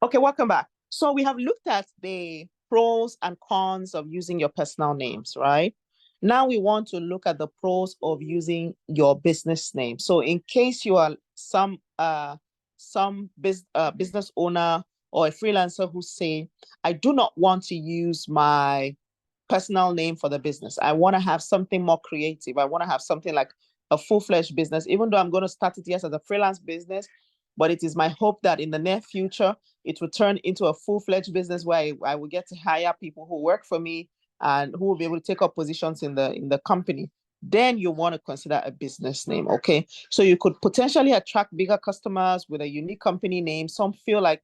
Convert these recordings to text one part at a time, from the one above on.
Okay, welcome back. So we have looked at the pros and cons of using your personal names, right? Now we want to look at the pros of using your business name. So in case you are some business owner or a freelancer who say, I do not want to use my personal name for the business. I want to have something more creative. I want to have something like a full-fledged business, even though I'm going to start it, yes, as a freelance business. But it is my hope that in the near future, it will turn into a full-fledged business where I will get to hire people who work for me and who will be able to take up positions in the company. Then you want to consider a business name, okay? So you could potentially attract bigger customers with a unique company name. Some feel like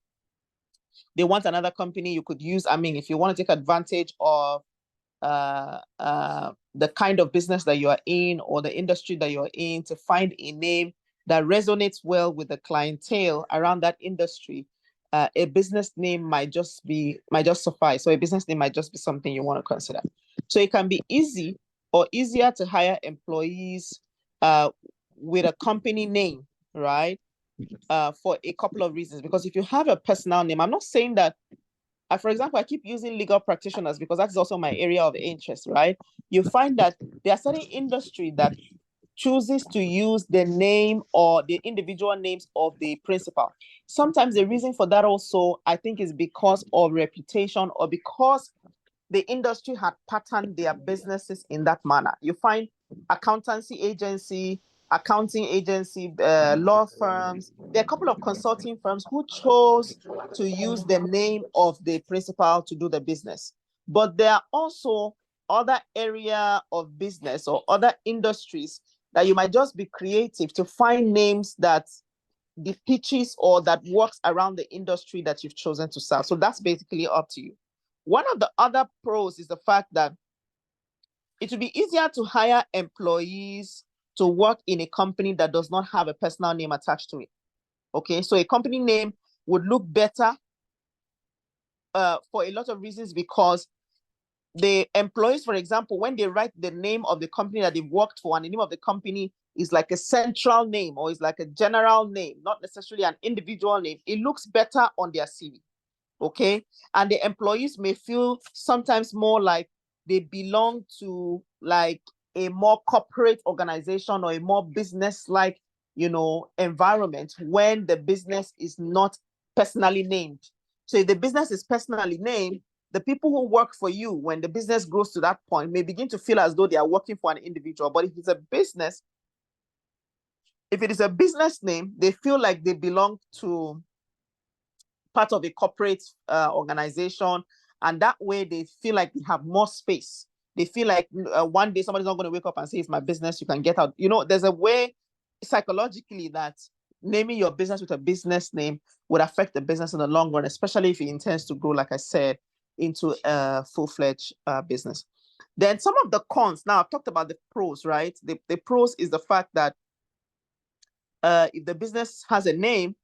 they want another company you could use. I mean, if you want to take advantage of the kind of business that you are in or the industry that you're in, to find a name that resonates well with the clientele around that industry, a business name might just suffice. So a business name might just be something you want to consider. So it can be easy or easier to hire employees with a company name, right? For a couple of reasons. Because if you have a personal name, I'm not saying that for example, I keep using legal practitioners because that's also my area of interest, right? You find that there are certain industry that chooses to use the name or the individual names of the principal. Sometimes the reason for that also, I think, is because of reputation or because the industry had patterned their businesses in that manner. You find accountancy agency, accounting agency, law firms. There are a couple of consulting firms who chose to use the name of the principal to do the business. But there are also other area of business or other industries that you might just be creative to find names that the pitches or that works around the industry that you've chosen to serve. So that's basically up to you. One of the other pros is the fact that it will be easier to hire employees to work in a company that does not have a personal name attached to it. Okay, so a company name would look better for a lot of reasons, because the employees, for example, when they write the name of the company that they've worked for, and the name of the company is like a central name or is like a general name, not necessarily an individual name, it looks better on their CV. Okay, and the employees may feel sometimes more like they belong to like a more corporate organization or a more business-like, environment when the business is not personally named. So if the business is personally named, the people who work for you, when the business grows to that point, may begin to feel as though they are working for an individual. But if it is a business name, they feel like they belong to part of a corporate organization, and that way they feel like they have more space. They feel like one day somebody's not going to wake up and say, it's my business, you can get out. There's a way psychologically that naming your business with a business name would affect the business in the long run, especially if it intends to grow, like I said, into a full-fledged business. Then some of the cons. Now I've talked about the pros, right? The pros is the fact that if the business has a name,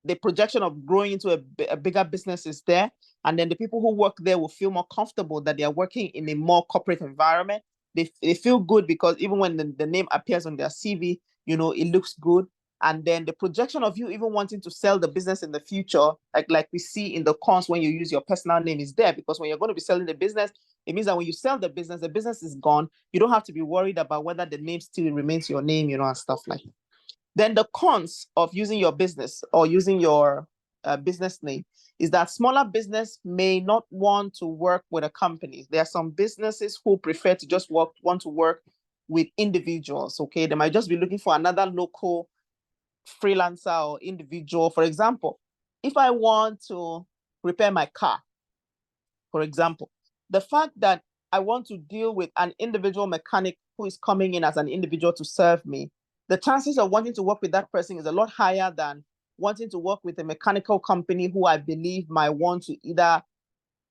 the projection of growing into a bigger business is there. And then the people who work there will feel more comfortable that they are working in a more corporate environment. They feel good because even when the name appears on their CV, it looks good. And then the projection of you even wanting to sell the business in the future, like we see in the cons when you use your personal name, is there, because when you're going to be selling the business, it means that when you sell the business is gone. You don't have to be worried about whether the name still remains your name, and stuff like that. Then the cons of using your business or using your business name is that smaller business may not want to work with a company. There are some businesses who prefer to just want to work with individuals. Okay, they might just be looking for another local freelancer or individual. For example, if I want to repair my car, for example, the fact that I want to deal with an individual mechanic who is coming in as an individual to serve me, the chances of wanting to work with that person is a lot higher than wanting to work with a mechanical company who I believe might want to either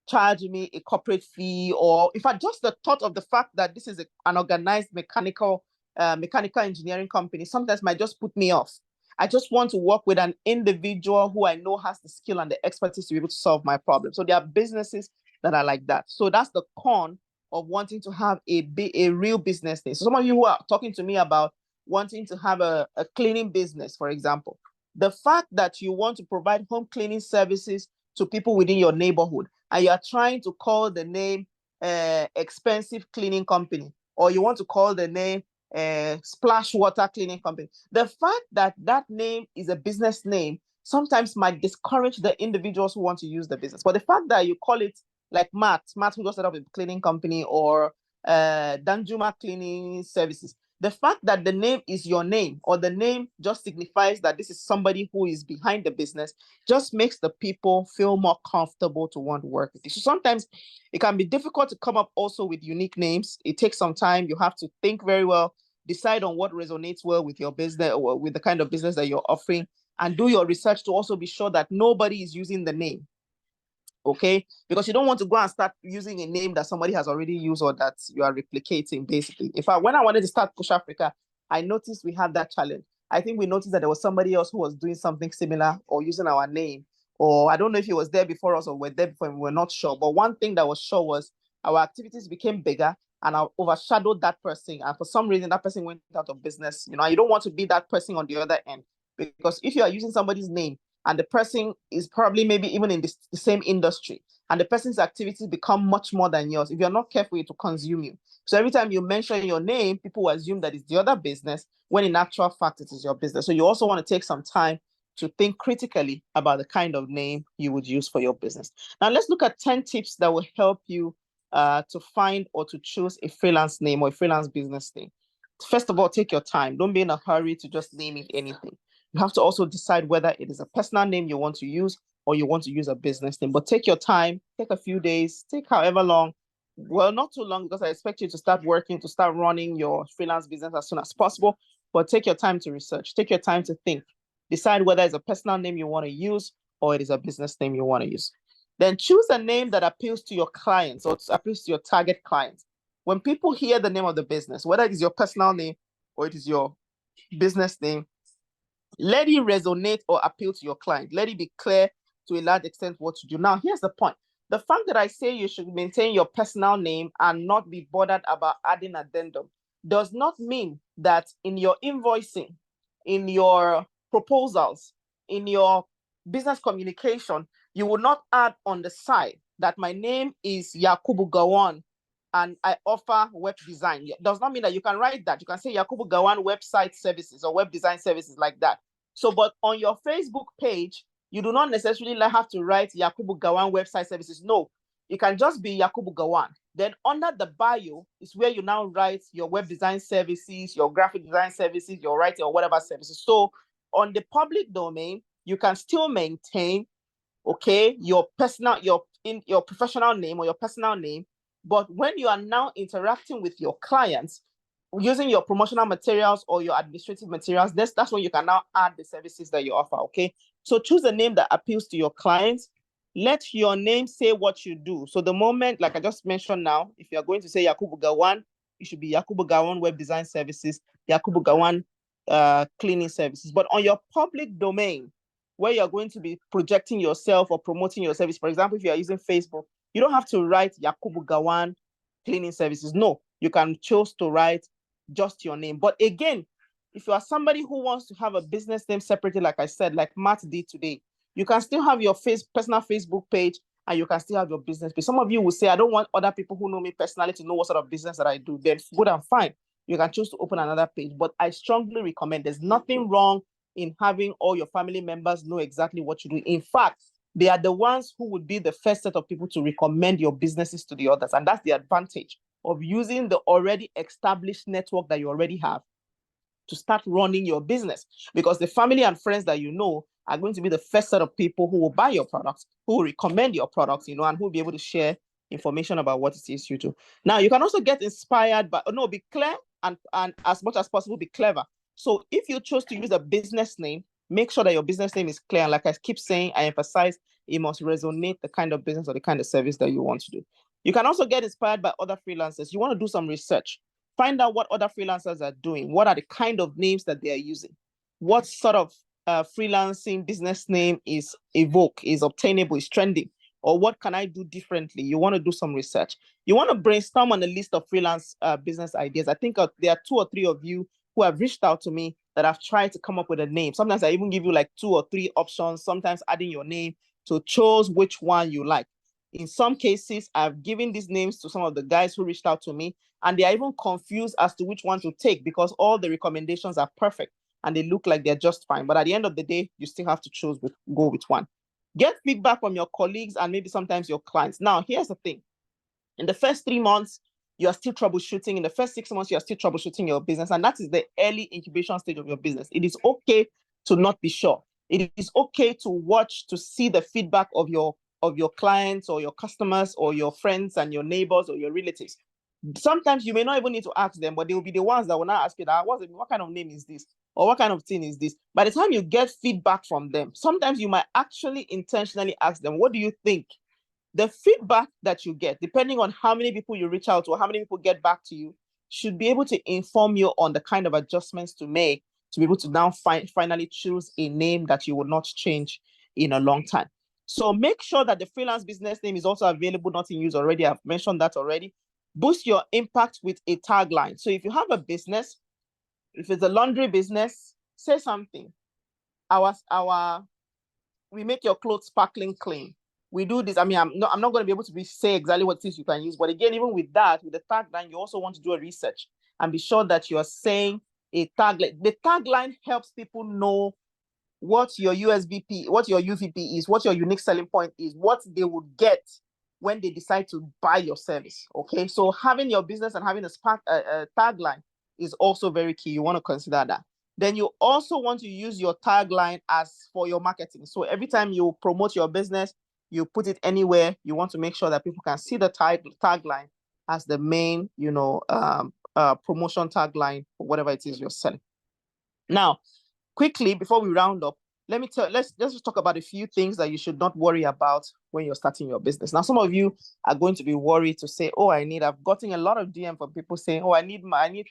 charge me a corporate fee, or in fact, just the thought of the fact that this is an organized mechanical engineering company sometimes might just put me off. I just want to work with an individual who I know has the skill and the expertise to be able to solve my problem. So there are businesses that are like that. So that's the con of wanting to have a real business name. So some of you who are talking to me about wanting to have a cleaning business, for example, The fact that you want to provide home cleaning services to people within your neighborhood, and you are trying to call the name expensive cleaning company, or you want to call the name splash water cleaning company. The fact that that name is a business name sometimes might discourage the individuals who want to use the business. But the fact that you call it like Matt who just set up a cleaning company, or Danjuma Cleaning Services, the fact that the name is your name, or the name just signifies that this is somebody who is behind the business, just makes the people feel more comfortable to want to work with you. So sometimes it can be difficult to come up also with unique names. It takes some time. You have to think very well, decide on what resonates well with your business, or with the kind of business that you're offering, and do your research to also be sure that nobody is using the name. Okay, because you don't want to go and start using a name that somebody has already used, or that you are replicating, basically. In fact, when I wanted to start Push Africa, I noticed we had that challenge. I think we noticed that there was somebody else who was doing something similar or using our name, or I don't know if he was there before us or we're there before him, we're not sure. But one thing that was sure was our activities became bigger and I overshadowed that person. And for some reason, that person went out of business. You know, you don't want to be that person on the other end, because if you are using somebody's name and the person is probably maybe even in the same industry, and the person's activities become much more than yours, if you're not careful, it will consume you. So every time you mention your name, people will assume that it's the other business, when in actual fact, it is your business. So you also want to take some time to think critically about the kind of name you would use for your business. Now, let's look at 10 tips that will help you to find or to choose a freelance name or a freelance business name. First of all, take your time. Don't be in a hurry to just name it anything. You have to also decide whether it is a personal name you want to use or you want to use a business name. But take your time, take a few days, take however long. Well, not too long, because I expect you to start working, to start running your freelance business as soon as possible. But take your time to research, take your time to think. Decide whether it's a personal name you want to use or it is a business name you want to use. Then choose a name that appeals to your clients or appeals to your target clients. When people hear the name of the business, whether it is your personal name or it is your business name, let it resonate or appeal to your client. Let it be clear to a large extent what to do. Now, here's the point. The fact that I say you should maintain your personal name and not be bothered about adding addendum does not mean that in your invoicing, in your proposals, in your business communication, you will not add on the side that my name is Yakubu Gawan and I offer web design. It does not mean that you can write that. You can say Yakubu Gawan website services or web design services, like that. So, but on your Facebook page, you do not necessarily have to write Yakubu Gawan website services. No, it can just be Yakubu Gawan. Then under the bio is where you now write your web design services, your graphic design services, your writing or whatever services. So on the public domain, you can still maintain, okay, your professional name or your personal name. But when you are now interacting with your clients using your promotional materials or your administrative materials, that's when you can now add the services that you offer, okay? So choose a name that appeals to your clients. Let your name say what you do. So the moment, like I just mentioned now, if you're going to say Yakubu Gawan, it should be Yakubu Gawan Web Design Services, Yakubu Gawan Cleaning Services. But on your public domain, where you're going to be projecting yourself or promoting your service, for example, if you are using Facebook, you don't have to write Yakubu Gawan Cleaning Services. No, you can choose to write just your name. But again, if you are somebody who wants to have a business name separately, like I said, like Matt did today, you can still have your personal Facebook page and you can still have your business page. Some of you will say, I don't want other people who know me personally to know what sort of business that I do. Then good and fine. You can choose to open another page. But I strongly recommend, there's nothing wrong in having all your family members know exactly what you do. In fact, they are the ones who would be the first set of people to recommend your businesses to the others. And that's the advantage of using the already established network that you already have to start running your business, because the family and friends that you know are going to be the first set of people who will buy your products, who will recommend your products, and who will be able to share information about what it is you do. Now, you can also get inspired by, be clear and as much as possible, be clever. So if you choose to use a business name, make sure that your business name is clear. And like I keep saying, I emphasize, it must resonate the kind of business or the kind of service that you want to do. You can also get inspired by other freelancers. You want to do some research. Find out what other freelancers are doing. What are the kind of names that they are using? What sort of freelancing business name is evoke, is obtainable, is trending? Or what can I do differently? You want to do some research. You want to brainstorm on a list of freelance business ideas. I think there are 2 or 3 of you who have reached out to me that I've tried to come up with a name. Sometimes I even give you like 2 or 3 options, sometimes adding your name to choose which one you like. In some cases, I've given these names to some of the guys who reached out to me, and they are even confused as to which one to take because all the recommendations are perfect and they look like they're just fine. But at the end of the day, you still have to go with one. Get feedback from your colleagues and maybe sometimes your clients. Now, here's the thing. In the first 3 months, you are still troubleshooting. In the first 6 months, you are still troubleshooting your business. And that is the early incubation stage of your business. It is okay to not be sure. It is okay to watch, to see the feedback of your clients or your customers or your friends and your neighbors or your relatives. Sometimes you may not even need to ask them, but they will be the ones that will not ask you that, what kind of name is this? Or what kind of thing is this? By the time you get feedback from them, sometimes you might actually intentionally ask them, what do you think? The feedback that you get, depending on how many people you reach out to or how many people get back to you, should be able to inform you on the kind of adjustments to make to be able to now finally choose a name that you will not change in a long time. So make sure that the freelance business name is also available, not in use already. I've mentioned that already. Boost your impact with a tagline. So if you have a business, if it's a laundry business, say something. We make your clothes sparkling clean. We do this. I mean, I'm not going to be able to say exactly what it is you can use. But again, even with that, with the tagline, you also want to do a research and be sure that you are saying a tagline. The tagline helps people know what your USBP, what your UVP is, what your unique selling point is, what they would get when they decide to buy your service. Okay, so having your business and having a tagline is also very key. You want to consider that. Then you also want to use your tagline as for your marketing. So every time you promote your business, you put it anywhere, you want to make sure that people can see the tagline as the main, promotion tagline for whatever it is you're selling. Now, quickly, before we round up, let's just talk about a few things that you should not worry about when you're starting your business. Now, some of you are going to be worried to say, oh, I've gotten a lot of DM from people saying, oh, I need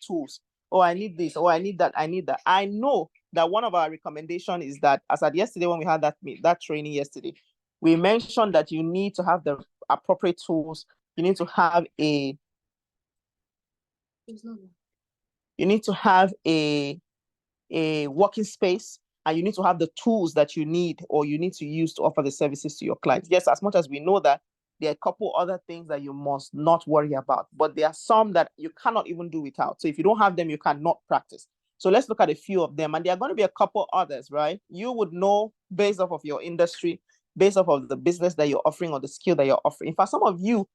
tools. Oh, I need this. Oh, I need that. I know that one of our recommendations is that, as at yesterday, when we had that training yesterday, we mentioned that you need to have the appropriate tools. You need to have a working space, and you need to have the tools that you need or you need to use to offer the services to your clients. Yes, as much as we know that, there are a couple other things that you must not worry about, but there are some that you cannot even do without. So if you don't have them, you cannot practice. So let's look at a few of them, and there are going to be a couple others, right? You would know based off of your industry, based off of the business that you're offering or the skill that you're offering. In fact, some of you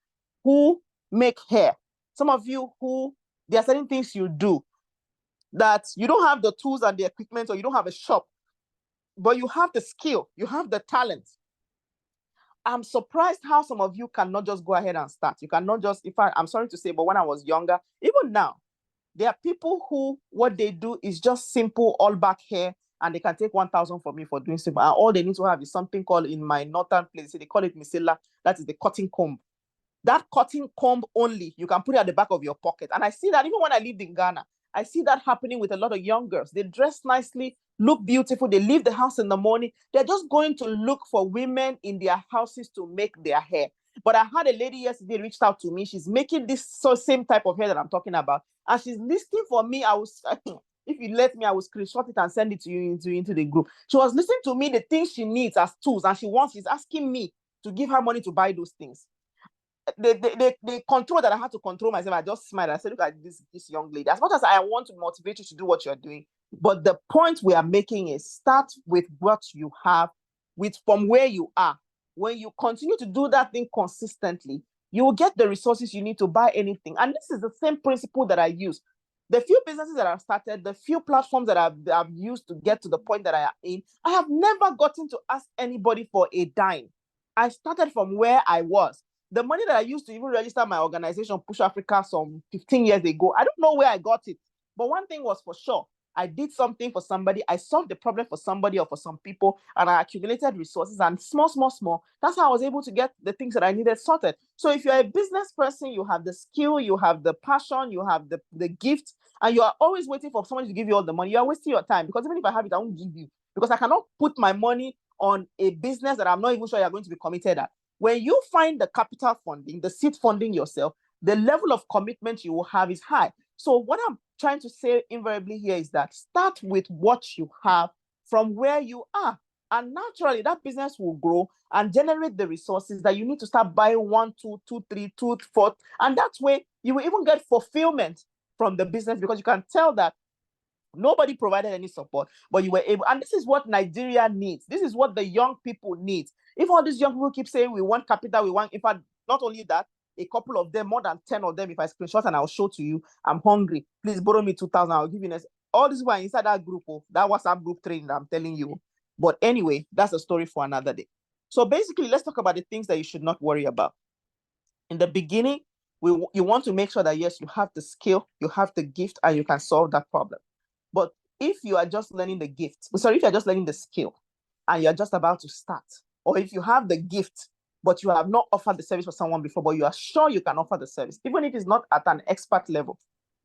who make hair, some of you who, there are certain things you do that you don't have the tools and the equipment, or you don't have a shop, but you have the skill, you have the talent. I'm surprised how some of you cannot just go ahead and start. You cannot just, in fact, I'm sorry to say, but when I was younger, even now, there are people who, what they do is just simple all back hair, and they can take 1,000 from me for doing simple. And all they need to have is something called, in my northern place, they call it misela, that is the cutting comb. That cutting comb only, you can put it at the back of your pocket. And I see that even when I lived in Ghana, I see that happening with a lot of young girls. They dress nicely, look beautiful. They leave the house in the morning. They're just going to look for women in their houses to make their hair. But I had a lady yesterday reached out to me. She's making this same type of hair that I'm talking about. And she's listening for me. If you let me, I will screenshot it and send it to you into the group. She was listening to me, the things she needs as tools. And she's asking me to give her money to buy those things. The control that I had to control myself, I just smiled. I said, look at this young lady. As much as I want to motivate you to do what you're doing, but the point we are making is start with what you have, from where you are. When you continue to do that thing consistently, you will get the resources you need to buy anything. And this is the same principle that I use. The few businesses that I've started, the few platforms that I've used to get to the point that I am in, I have never gotten to ask anybody for a dime. I started from where I was. The money that I used to even register my organization, Push Africa, some 15 years ago, I don't know where I got it. But one thing was for sure, I did something for somebody. I solved the problem for somebody or for some people, and I accumulated resources, and small. That's how I was able to get the things that I needed sorted. So if you're a business person, you have the skill, you have the passion, you have the gift, and you are always waiting for somebody to give you all the money, you are wasting your time, because even if I have it, I won't give you, because I cannot put my money on a business that I'm not even sure you're going to be committed at. When you find the capital funding, the seed funding yourself, the level of commitment you will have is high. So what I'm trying to say invariably here is that start with what you have from where you are. And naturally, that business will grow and generate the resources that you need to start buying 1, 2, 2, 3, 2, 4. And that way, you will even get fulfillment from the business, because you can tell that nobody provided any support, but you were able. And this is what Nigeria needs. This is what the young people need. If all these young people keep saying we want capital, we want, in fact, not only that, a couple of them, more than 10 of them, if I screenshot and I'll show to you, I'm hungry, please borrow me 2,000, I'll give you this. All these were inside that group, that WhatsApp group training that I'm telling you. But anyway, that's a story for another day. So basically, let's talk about the things that you should not worry about. In the beginning, you want to make sure that, yes, you have the skill, you have the gift, and you can solve that problem. But if you are just learning the gift, if you're just learning the skill and you're just about to start, or if you have the gift, but you have not offered the service for someone before, but you are sure you can offer the service, even if it's not at an expert level,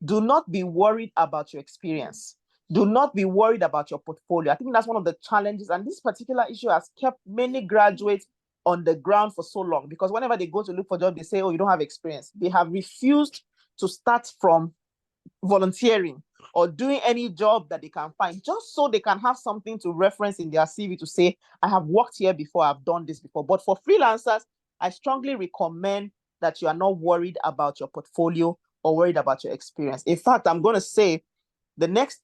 do not be worried about your experience. Do not be worried about your portfolio. I think that's one of the challenges. And this particular issue has kept many graduates on the ground for so long, because whenever they go to look for a job, they say, oh, you don't have experience. They have refused to start from volunteering or doing any job that they can find, just so they can have something to reference in their CV to say, I have worked here before, I've done this before. But for freelancers, I strongly recommend that you are not worried about your portfolio or worried about your experience. In fact, I'm going to say the next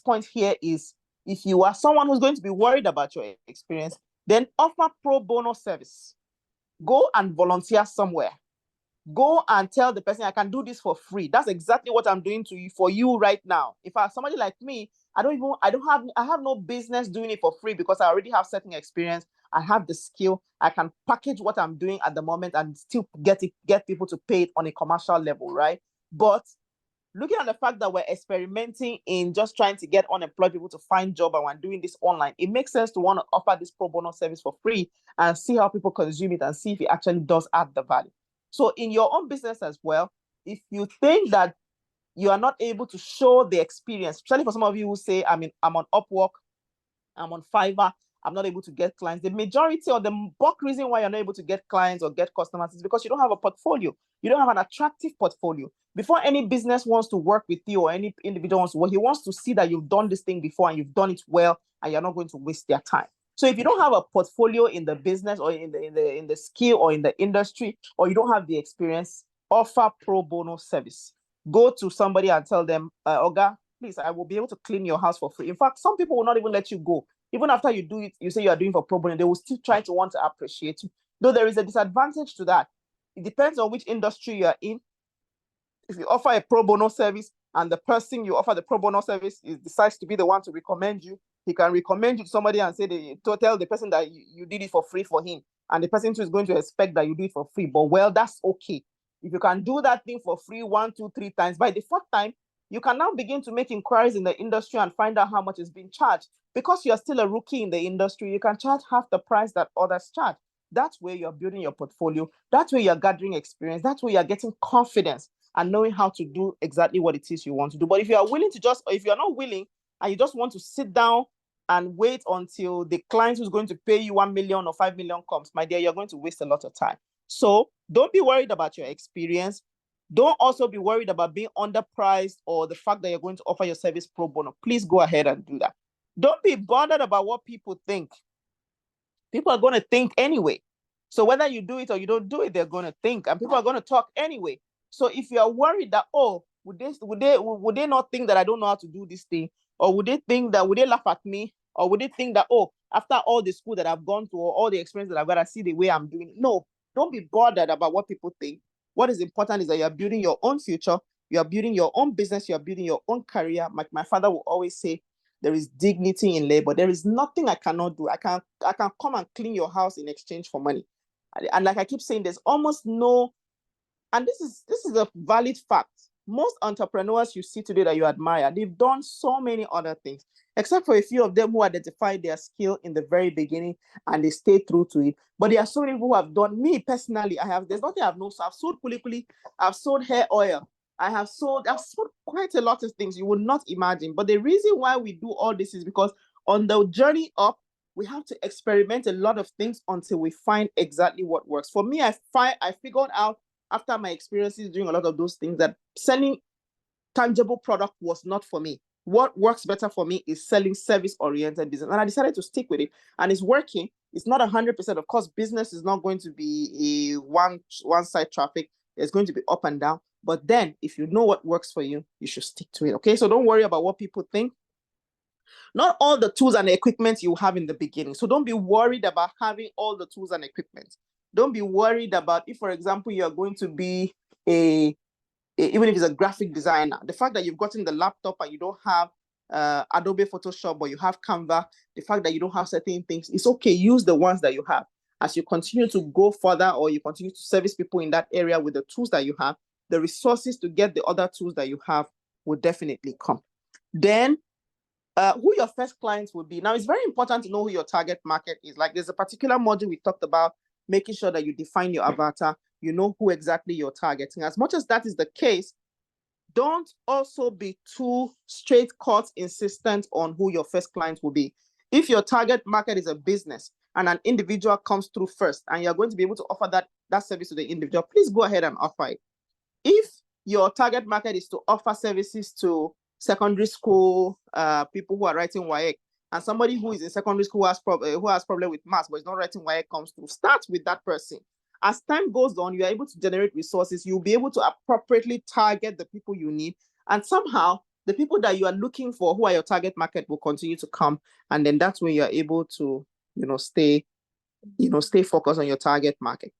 point here is, if you are someone who's going to be worried about your experience, then offer pro bono service. Go and volunteer somewhere. Go and tell the person, I can do this for free. That's exactly what I'm doing for you right now. If I somebody like me, I have no business doing it for free, because I already have certain experience. I have the skill. I can package what I'm doing at the moment and still get people to pay it on a commercial level, right? But looking at the fact that we're experimenting in just trying to get unemployed people to find job, and we're doing this online, it makes sense to want to offer this pro bono service for free and see how people consume it and see if it actually does add the value. So in your own business as well, if you think that you are not able to show the experience, especially for some of you who say, I'm on Upwork, I'm on Fiverr, I'm not able to get clients. The majority or the bulk reason why you're not able to get clients or get customers is because you don't have a portfolio. You don't have an attractive portfolio. Before any business wants to work with you or any individual wants to work, he wants to see that you've done this thing before and you've done it well, and you're not going to waste their time. So if you don't have a portfolio in the business or in the skill or in the industry, or you don't have the experience, offer pro bono service. Go to somebody and tell them, Oga, please, I will be able to clean your house for free. In fact, some people will not even let you go. Even after you do it, you say you are doing for pro bono, they will still try to want to appreciate you. Though there is a disadvantage to that. It depends on which industry you are in. If you offer a pro bono service and the person you offer the pro bono service decides to be the one to recommend you, he can recommend you to somebody and say to tell the person that you did it for free for him. And the person too is going to expect that you do it for free. But well, that's okay. If you can do that thing for free 1, 2, 3 times, by the fourth time, you can now begin to make inquiries in the industry and find out how much is being charged. Because you're still a rookie in the industry, you can charge half the price that others charge. That's where you're building your portfolio. That's where you're gathering experience. That's where you're getting confidence and knowing how to do exactly what it is you want to do. But if you are willing to if you're not willing and you just want to sit down and wait until the client who's going to pay you 1 million or 5 million comes, my dear, you're going to waste a lot of time. So don't be worried about your experience. Don't also be worried about being underpriced or the fact that you're going to offer your service pro bono. Please go ahead and do that. Don't be bothered about what people think. People are going to think anyway. So whether you do it or you don't do it, they're going to think, and people are going to talk anyway. So if you are worried that, oh, would they not think that I don't know how to do this thing? Or would they laugh at me? Or would they think that, oh, after all the school that I've gone to or all the experience that I've got, I see the way I'm doing it? No, don't be bothered about what people think. What is important is that you're building your own future, you're building your own business, you're building your own career. Like my father will always say, there is dignity in labor. There is nothing I cannot do. I can come and clean your house in exchange for money. And like I keep saying, there's almost no, and this is a valid fact. Most entrepreneurs you see today that you admire, they've done so many other things, except for a few of them who identified their skill in the very beginning and they stayed true to it. But there are so many who have done. Me personally, there's nothing I've known. So I've sold kulikuli, I've sold hair oil, I've sold quite a lot of things you would not imagine. But the reason why we do all this is because on the journey up, we have to experiment a lot of things until we find exactly what works. For me, I figured out after my experiences doing a lot of those things that selling tangible product was not for me. What works better for me is selling service-oriented business. And I decided to stick with it. And it's working. It's not 100%. Of course, business is not going to be a one-side traffic. It's going to be up and down. But then, if you know what works for you, you should stick to it. Okay? So don't worry about what people think. Not all the tools and equipment you have in the beginning. So don't be worried about having all the tools and equipment. Don't be worried about if, for example, you're going to be even if it's a graphic designer, the fact that you've gotten the laptop and you don't have Adobe Photoshop, but you have Canva, the fact that you don't have certain things, it's okay. Use the ones that you have. As you continue to go further or you continue to service people in that area with the tools that you have, the resources to get the other tools that you have will definitely come. Then who your first clients will be. Now, it's very important to know who your target market is. Like there's a particular module we talked about, making sure that you define your avatar, you know who exactly you're targeting. As much as that is the case, don't also be too straight cut insistent on who your first client will be. If your target market is a business and an individual comes through first and you're going to be able to offer that service to the individual, please go ahead and offer it. If your target market is to offer services to secondary school people who are writing WAEC, and somebody who is in secondary school who has problem with maths but is not writing WAEC comes through, start with that person. As time goes on, you are able to generate resources. You'll be able to appropriately target the people you need, and somehow the people that you are looking for, who are your target market, will continue to come, and then that's when you are able to, stay focused on your target market.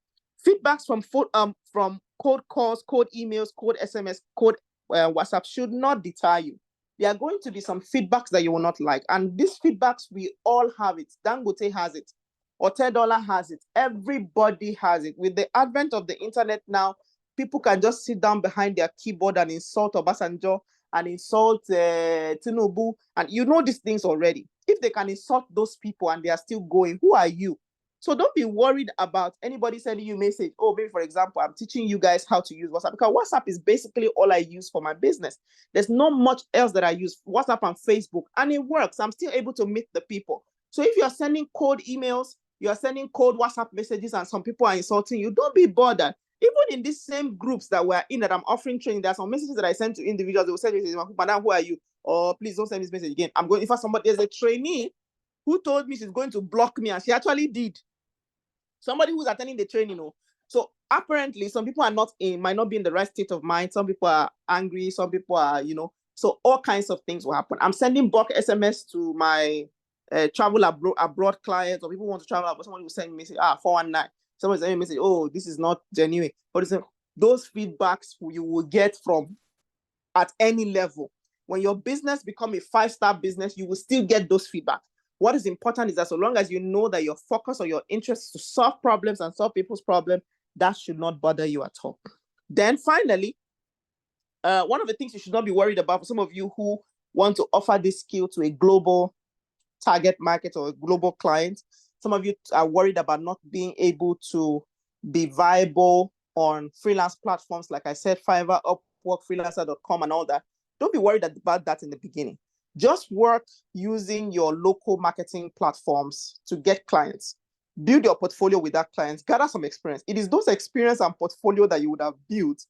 Feedbacks from cold calls, cold emails, cold SMS, cold WhatsApp should not deter you. There are going to be some feedbacks that you will not like, and these feedbacks, we all have it. Dangote has it. $10 has it. Everybody has it. With the advent of the internet now, people can just sit down behind their keyboard and insult Obasanjo and insult Tinubu, and you know these things already. If they can insult those people and they are still going, who are you? So don't be worried about anybody sending you a message. Oh, maybe, for example, I'm teaching you guys how to use WhatsApp, because WhatsApp is basically all I use for my business. There's not much else that I use, WhatsApp and Facebook, and it works. I'm still able to meet the people. So if you're sending cold emails, you're sending cold WhatsApp messages, and some people are insulting you, don't be bothered. Even in these same groups that we're in, that I'm offering training, there are some messages that I send to individuals. They will send me, Madam, who are you? Or please don't send this message again. I'm going, if there's a trainee who told me she's going to block me, and she actually did. Somebody who's attending the training, So apparently some people might not be in the right state of mind. Some people are angry. Some people are, so all kinds of things will happen. I'm sending bulk SMS to my travel abroad clients, or people who want to travel abroad. Someone will send me message, 419. Someone send me a message, oh, this is not genuine. But those feedbacks you will get from at any level. When your business become a 5-star business, you will still get those feedbacks. What is important is that so long as you know that your focus or your interest is to solve problems and solve people's problems, that should not bother you at all. Then finally, one of the things you should not be worried about for some of you who want to offer this skill to a global target market or a global client, some of you are worried about not being able to be viable on freelance platforms, like I said, Fiverr, Upwork, freelancer.com and all that. Don't be worried about that in the beginning. Just work using your local marketing platforms to get clients. Build your portfolio with that clients. Gather some experience. It is those experience and portfolio that you would have built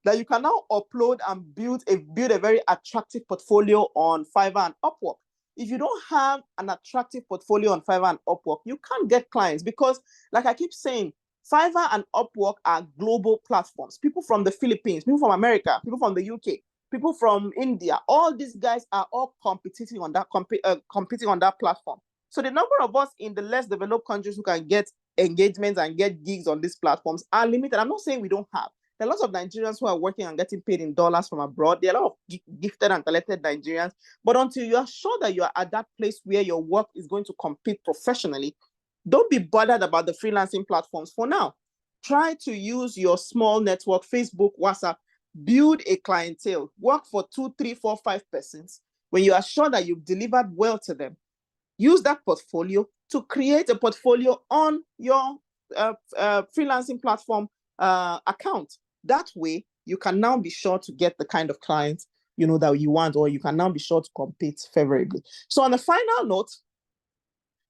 that you can now upload and build a very attractive portfolio on Fiverr and Upwork. If you don't have an attractive portfolio on Fiverr and Upwork, you can't get clients, because, like I keep saying, Fiverr and Upwork are global platforms. People from the Philippines, people from America, people from the UK, people from India, all these guys are all competing on that platform. So the number of us in the less developed countries who can get engagements and get gigs on these platforms are limited. I'm not saying we don't have. There are lots of Nigerians who are working and getting paid in dollars from abroad. There are a lot of gifted and talented Nigerians. But until you are sure that you are at that place where your work is going to compete professionally, don't be bothered about the freelancing platforms for now. Try to use your small network, Facebook, WhatsApp, build a clientele, work for 2, 3, 4, 5 persons. When you are sure that you've delivered well to them, use that portfolio to create a portfolio on your freelancing platform account. That way, you can now be sure to get the kind of clients that you want, or you can now be sure to compete favorably. So on the final note,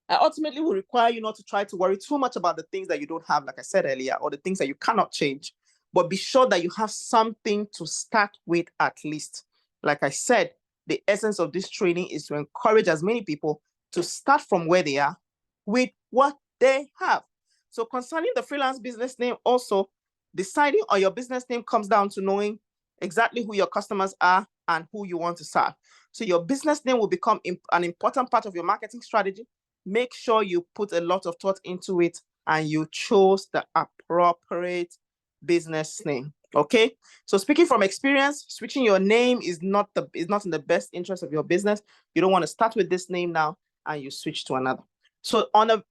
I ultimately will require you not to try to worry too much about the things that you don't have, like I said earlier, or the things that you cannot change, but be sure that you have something to start with at least. like I said, the essence of this training is to encourage as many people to start from where they are with what they have. So concerning the freelance business name, also deciding on your business name comes down to knowing exactly who your customers are and who you want to serve. So your business name will become an important part of your marketing strategy. Make sure you put a lot of thought into it and you chose the appropriate business name. Okay. So speaking from experience, switching your name is not in the best interest of your business. You don't want to start with this name now and you switch to another. So on a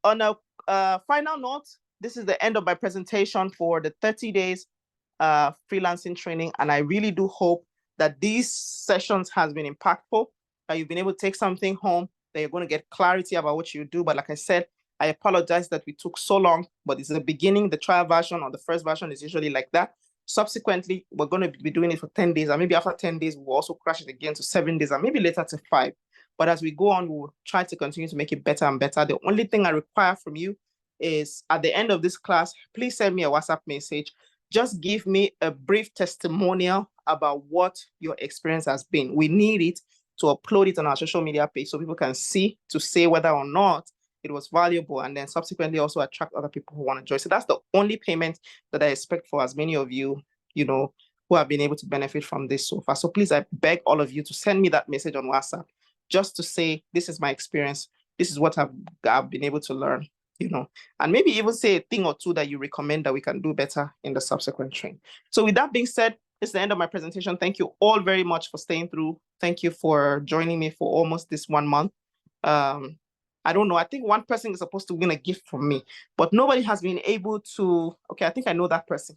final note, this is the end of my presentation for the 30 days freelancing training. And I really do hope that these sessions has been impactful, that you've been able to take something home, that you're going to get clarity about what you do. But like I said, I apologize that we took so long, but it's the beginning. The trial version or the first version is usually like that. Subsequently, we're going to be doing it for 10 days, and maybe after 10 days, we'll also crash it again to 7 days, and maybe later to 5. But as we go on, we'll try to continue to make it better and better. The only thing I require from you is at the end of this class, please send me a WhatsApp message. Just give me a brief testimonial about what your experience has been. We need it to upload it on our social media page so people can see, to say whether or not it was valuable, and then subsequently also attract other people who want to join. So that's the only payment that I expect for as many of you, who have been able to benefit from this so far. So please, I beg all of you to send me that message on WhatsApp just to say, this is my experience. This is what I've been able to learn, and maybe even say a thing or two that you recommend that we can do better in the subsequent training. So with that being said, this is the end of my presentation. Thank you all very much for staying through. Thank you for joining me for almost this 1 month. I don't know. I think one person is supposed to win a gift from me, but nobody has been able to. Okay, I think I know that person.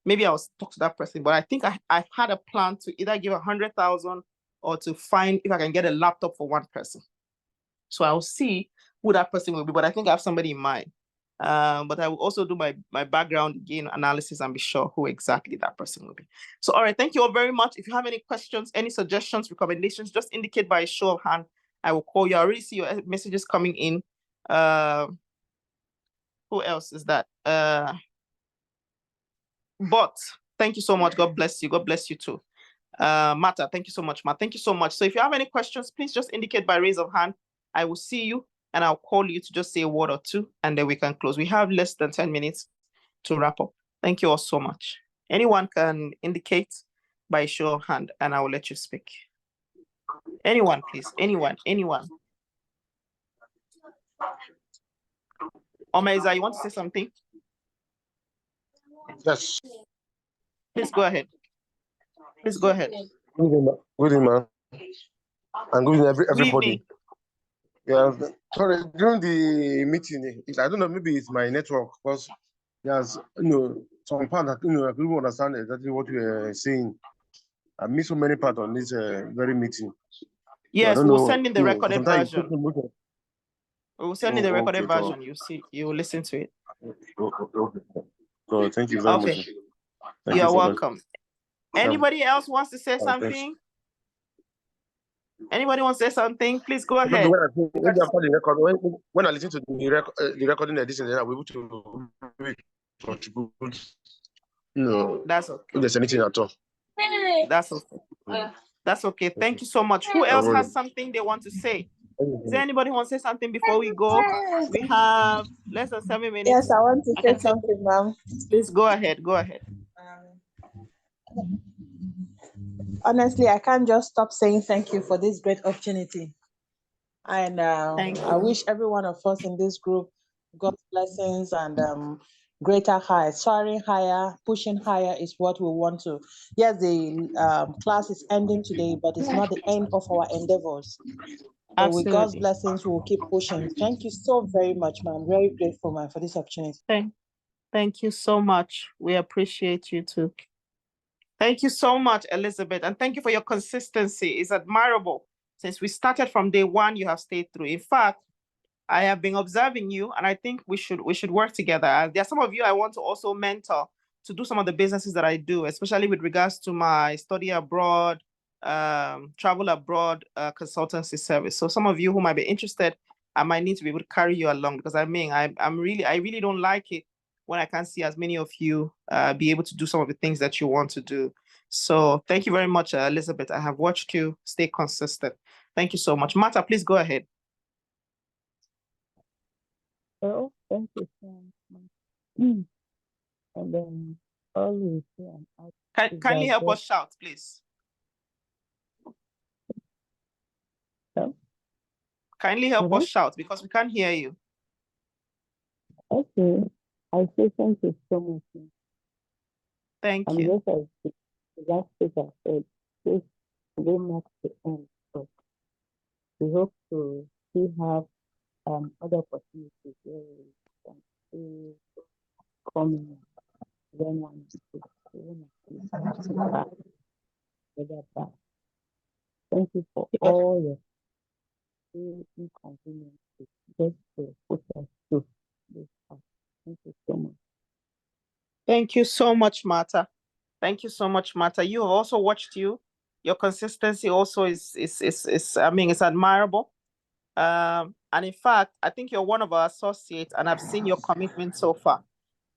Maybe I'll talk to that person, but I think I had a plan to either give 100,000 or to find if I can get a laptop for one person. So I'll see who that person will be, but I think I have somebody in mind. But I will also do my background gain analysis and be sure who exactly that person will be. So, all right, thank you all very much. If you have any questions, any suggestions, recommendations, just indicate by a show of hand. I will call you. I already see your messages coming in. Who else is that? But thank you so much. God bless you. God bless you too. Martha, thank you so much, Matt. Thank you so much. So if you have any questions, please just indicate by raise of hand. I will see you and I'll call you to just say a word or two, and then we can close. We have less than 10 minutes to wrap up. Thank you all so much. Anyone can indicate by show of hand and I will let you speak. Anyone, please. Anyone. Omeza, you want to say something? Yes. Please go ahead. Good evening, man. And good evening, everybody. Good evening. Yeah, sorry, during the meeting, I don't know, maybe it's my network, because there's, some part that, I couldn't understand exactly what you were saying. I missed so many parts on this very meeting. Yes, we'll send in the recorded version. We'll send in the recorded version. You will listen to it. Okay. So thank you very much. You're welcome. Anybody else wants to say something? Anybody wants to say something? Please go ahead. Maybe after the record, when I listen to the recording edition, then I'll be able to contribute. That's okay. If there's anything at all. That's okay. That's okay. Thank you so much. Who else has something they want to say? Is there anybody who wants to say something before we go? We have less than 7 minutes. Yes, I want to say something, ma'am. Please go ahead. Honestly, I can't just stop saying thank you for this great opportunity. And I wish every one of us in this group God's blessings and greater heights. Soaring higher, pushing higher is what we want to. Yes, the class is ending today, but it's not the end of our endeavors. So with God's blessings, we'll keep pushing. Thank you so very much, ma'am. I'm very grateful, ma'am, for this opportunity. Thank you so much. We appreciate you too. Thank you so much, Elizabeth. And thank you for your consistency. It's admirable. Since we started from day one, you have stayed through. In fact, I have been observing you, and I think we should work together. There are some of you I want to also mentor to do some of the businesses that I do, especially with regards to my study abroad, travel abroad consultancy service. So some of you who might be interested, I might need to be able to carry you along, because I really don't like it when I can't see as many of you be able to do some of the things that you want to do. So thank you very much, Elizabeth. I have watched you stay consistent. Thank you so much. Martha, please go ahead. Oh, thank you so much. And then always Kindly help us shout, please. So, kindly help us shout because we can't hear you. Okay, I say thank you so much. Thank you. Just as the last speaker said, this will mark the end. So we hope to still have other opportunities where we can still come when one is Thank you for all your inconveniences just to put us through this path. Thank you so much. Thank you so much, Martha. Thank you so much, Martha. You have also watched you. Your consistency also is I mean, it's admirable. And in fact, I think you're one of our associates, and I've seen your commitment so far.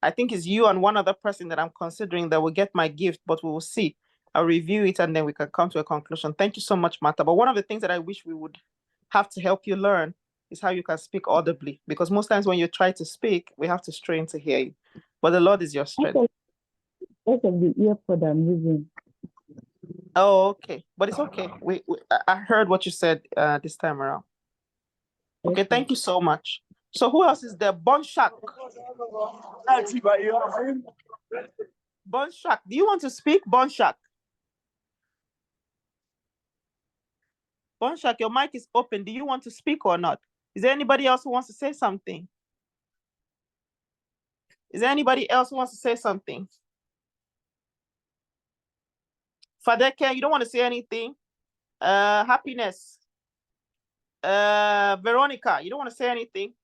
I think it's you and one other person that I'm considering that will get my gift, but we will see. I'll review it and then we can come to a conclusion. Thank you so much, Martha. But one of the things that I wish we would have to help you learn is how you can speak audibly, because most times when you try to speak, we have to strain to hear you. But the Lord is your strength. That's the earpod I'm using. Oh, okay. But it's okay. I heard what you said this time around. Okay, thank you so much. So who else is there? Bonshak. Bonshak, do you want to speak? Bonshak. Bonshak, your mic is open. Do you want to speak or not? Is there anybody else who wants to say something? Is there anybody else who wants to say something? Fadeke, you don't want to say anything? Happiness. Veronica, you don't want to say anything?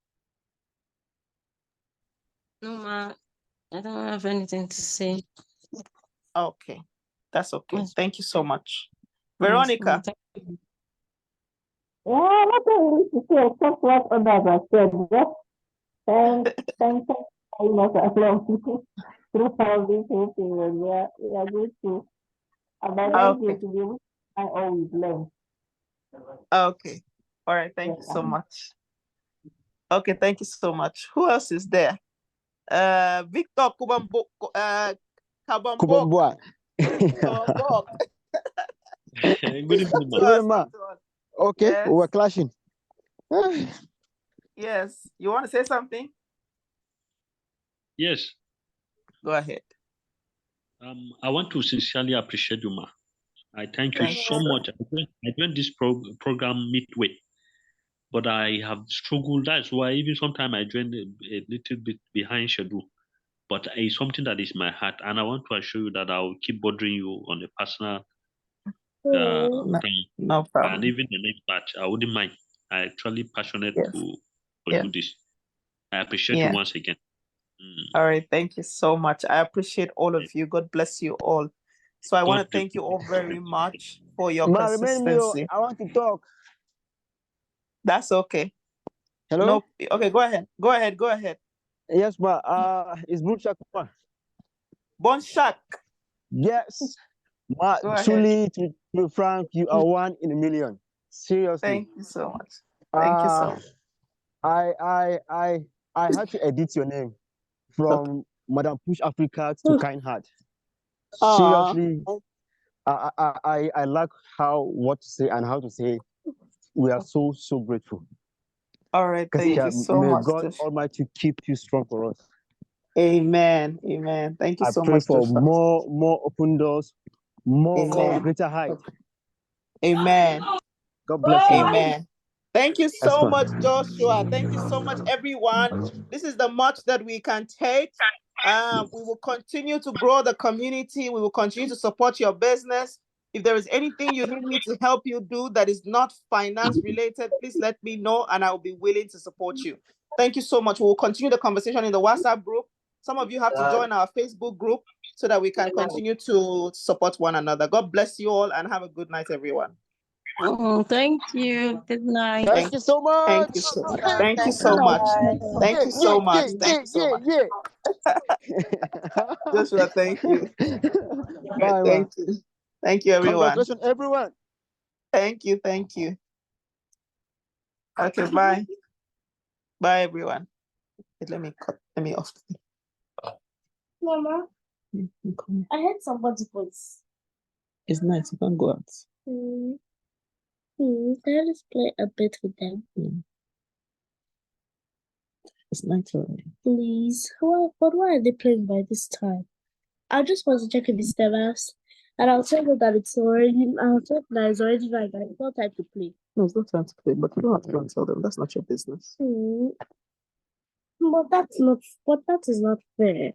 No, ma, I don't have anything to say. Okay, that's okay. Yes. Thank you so much. Veronica. Yes, nothing to say except what others have said. Thank you very much as well. Through all this whole period, we are going to about Okay. to be able to find all we've learned. Okay. All right. Thank you so much. Okay. Thank you so much. Who else is there? Victor Kubambo. Kubambwa. Good evening, ma. Okay, yes. we're clashing. Yes. You want to say something? Yes. Go ahead. I want to sincerely appreciate you, ma. I thank you so much. I joined this program midway, but I have struggled. That's why even sometimes I joined a little bit behind schedule. But it's something that is my heart, and I want to assure you that I will keep bothering you on a personal thing. No problem. And even the next batch, I wouldn't mind. I'm actually passionate to do this. I appreciate you once again. All right. Thank you so much. I appreciate all of you. God bless you all. So I want to thank you all very much for your consistency. I want to talk. That's okay. Hello? No. Okay, go ahead. Go ahead. Go ahead. Yes, ma. It's Bonshak. Bonshak. Yes. Ma, Go truly, to be frank, you are one in a million. Seriously. Thank you so much. Thank you so much. I had to edit your name from Madam Push Africa to Kind Heart. Seriously, I like what to say and how to say. We are so grateful. All right, thank you so much. May God Almighty keep you strong for us. Amen. Amen. Thank you so much. I pray for more open doors, more greater height. Amen. God bless you. Amen. Thank you so much, Joshua. Thank you so much, everyone. This is the much that we can take. We will continue to grow the community. We will continue to support your business. If there is anything you need me to help you do that is not finance related, please let me know and I will be willing to support you. Thank you so much. We will continue the conversation in the WhatsApp group. Some of you have to join our Facebook group so that we can continue to support one another. God bless you all and have a good night, everyone. Thank you. Good night. Thank you so much. Thank you so much. Hey, Thank you hey, so much. Thank yeah, you so much. yeah, Thank you so much. yeah. Joshua, thank you. Bye, man. Thank you. Thank you, everyone. Congratulations, everyone. Thank you. Thank you. Okay, bye. Bye, everyone. Let me off. Mama, I heard somebody's voice. It's nice. You can't go out. Can I just play a bit with them? It's night already. Please. But why are they playing by this time? I just want to check if it's their house. And I'll tell them that it's already night. It's not time to play. No, it's not time to play, but you don't have to go and tell them. That's not your business. But that is not fair.